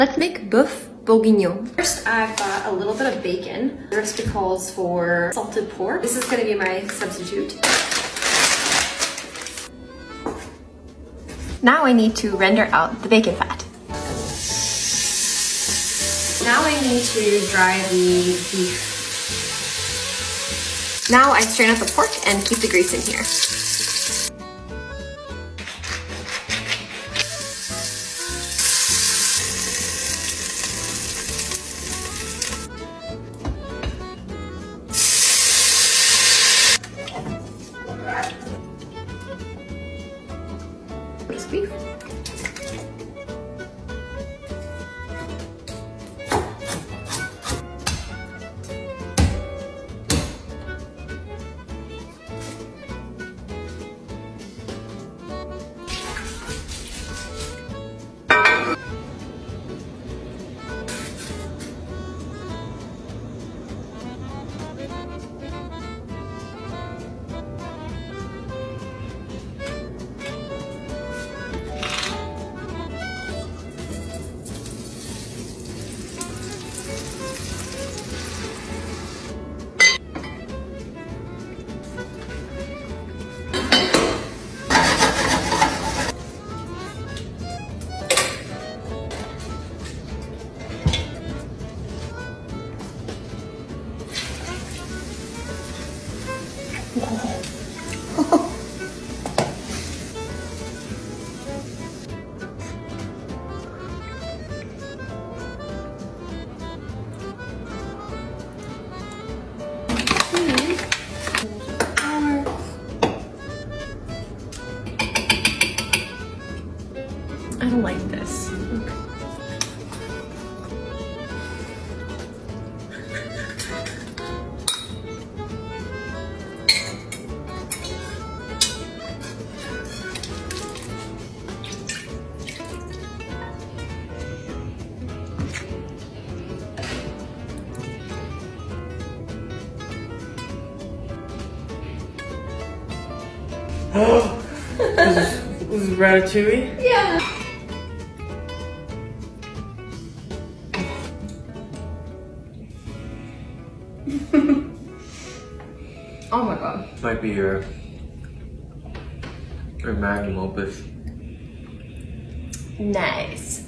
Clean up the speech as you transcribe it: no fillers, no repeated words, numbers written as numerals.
Let's make Bœuf Bourguignon. First, I've got a little bit of bacon. The recipe calls for salted pork. This is going to be my substitute. Now I need to render out the bacon fat. Now I need to dry the beef. Now I strain out the pork and keep the grease in here. This beef. I don't like this. This is ratatouille? Yeah. Oh my god. This might be your magnum opus. Nice.